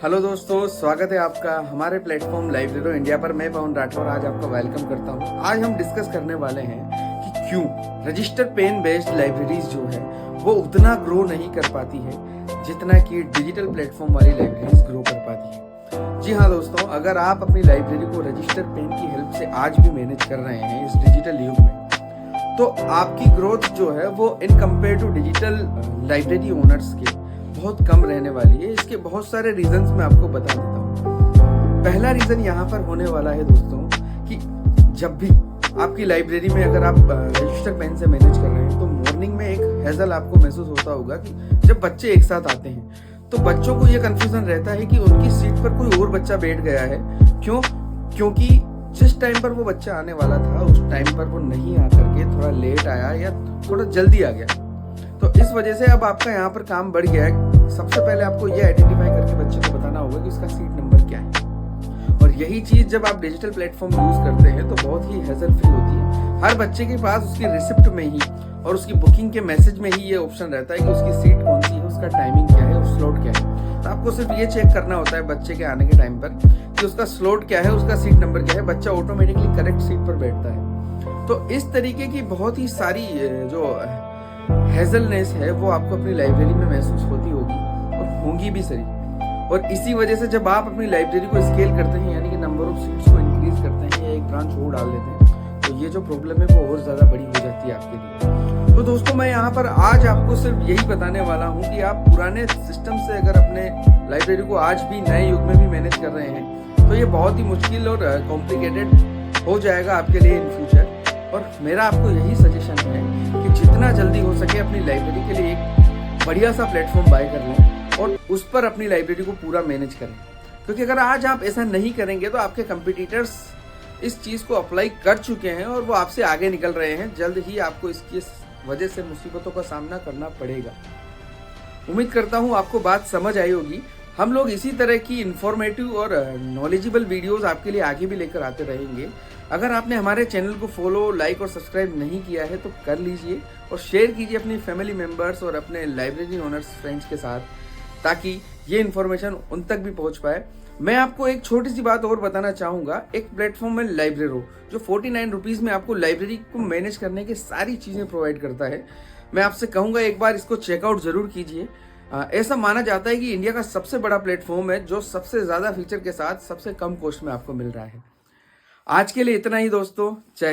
Hello दोस्तों, स्वागत है आपका हमारे प्लेटफॉर्म लाइब्रेरो इंडिया पर। मैं पवन राठौर आज आपका वेलकम करता हूं। आज हम डिस्कस करने वाले हैं कि क्यों रजिस्टर पेन बेस्ड लाइब्रेरीज जो है वो उतना ग्रो नहीं कर पाती है जितना कि डिजिटल प्लेटफॉर्म वाली लाइब्रेरीज ग्रो कर पाती है। जी हाँ दोस्तों, अगर आप अपनी लाइब्रेरी को रजिस्टर पेन की हेल्प से आज भी मैनेज कर रहे हैं इस डिजिटल युग में, तो आपकी ग्रोथ जो है वो in compare to digital library owners के बहुत कम रहने वाली है। इसके बहुत सारे रीजंस मैं आपको बता देता हूँ। पहला रीजन यहाँ पर होने वाला है दोस्तों कि जब भी आपकी लाइब्रेरी में अगर आप रजिस्टर पेन से मैनेज कर रहे हैं तो मॉर्निंग में एक हैजल आपको महसूस होता होगा कि जब बच्चे एक साथ आते हैं तो बच्चों को ये कंफ्यूजन रहता है कि उनकी सीट पर कोई और बच्चा बैठ गया है। क्योंकि जिस टाइम पर वो बच्चा आने वाला था उस टाइम पर वो नहीं आकर के थोड़ा लेट आया या थोड़ा जल्दी आ गया। तो इस वजह से अब आपका यहाँ पर काम बढ़ गया है। सबसे पहले आपको ये आइडेंटिफाई करके बच्चे को बताना होगा कि उसका सीट नंबर क्या है। और यही चीज जब आप डिजिटल प्लेटफॉर्म यूज करते हैं तो बहुत ही हैसल फ्री होती है। हर बच्चे के पास उसकी रिसिप्ट में ही और उसकी बुकिंग के मैसेज में ही ये ऑप्शन रहता है कि उसकी सीट कौन सी है, उसका टाइमिंग क्या है, उस स्लॉट क्या है। तो आपको सिर्फ ये चेक करना होता है बच्चे के आने के टाइम पर कि उसका स्लॉट क्या है, उसका सीट नंबर क्या है। बच्चा ऑटोमेटिकली करेक्ट सीट पर बैठता है। तो इस तरीके की बहुत ही सारी जो हैजलनेस है वो आपको अपनी लाइब्रेरी में महसूस होती होगी और होंगी भी सही। और इसी वजह से जब आप अपनी लाइब्रेरी को स्केल करते हैं यानी कि नंबर ऑफ सीट्स को इंक्रीज करते हैं या एक ब्रांच और डाल देते हैं तो ये जो प्रॉब्लम है वो और ज्यादा बड़ी हो जाती है आपके लिए। तो दोस्तों, मैं यहाँ पर आज आपको सिर्फ यही बताने वाला हूँ कि आप पुराने सिस्टम से अगर अपने लाइब्रेरी को आज भी नए युग में भी मैनेज कर रहे हैं तो ये बहुत ही मुश्किल और कॉम्प्लिकेटेड हो जाएगा आपके लिए इन फ्यूचर। और मेरा आपको यही सजेशन है कि जितना जल्दी हो सके अपनी लाइब्रेरी के लिए एक बढ़िया सा प्लेटफॉर्म बाय कर लें और उस पर अपनी लाइब्रेरी को पूरा मैनेज करें। क्योंकि अगर आज आप ऐसा नहीं करेंगे तो आपके कंपटीटर्स इस चीज़ को अप्लाई कर चुके हैं और वो आपसे आगे निकल रहे हैं। जल्द ही आपको इसकी वजह से मुसीबतों का सामना करना पड़ेगा। उम्मीद करता हूँ आपको बात समझ आई होगी। हम लोग इसी तरह की इंफॉर्मेटिव और नॉलेजेबल वीडियोस आपके लिए आगे भी लेकर आते रहेंगे। अगर आपने हमारे चैनल को फॉलो, लाइक और सब्सक्राइब नहीं किया है तो कर लीजिए और शेयर कीजिए अपनी फैमिली मेंबर्स और अपने लाइब्रेरी ओनर्स फ्रेंड्स के साथ ताकि ये इन्फॉर्मेशन उन तक भी पहुंच पाए। मैं आपको एक छोटी सी बात और बताना चाहूँगा। एक प्लेटफॉर्म है लाइब्रेरो जो 49 रुपीज़ में आपको लाइब्रेरी को मैनेज करने की सारी चीज़ें प्रोवाइड करता है। मैं आपसे कहूँगा एक बार इसको चेकआउट ज़रूर कीजिए। ऐसा माना जाता है कि इंडिया का सबसे बड़ा प्लेटफॉर्म है जो सबसे ज़्यादा फीचर के साथ सबसे कम कॉस्ट में आपको मिल रहा है। आज के लिए इतना ही दोस्तों। जय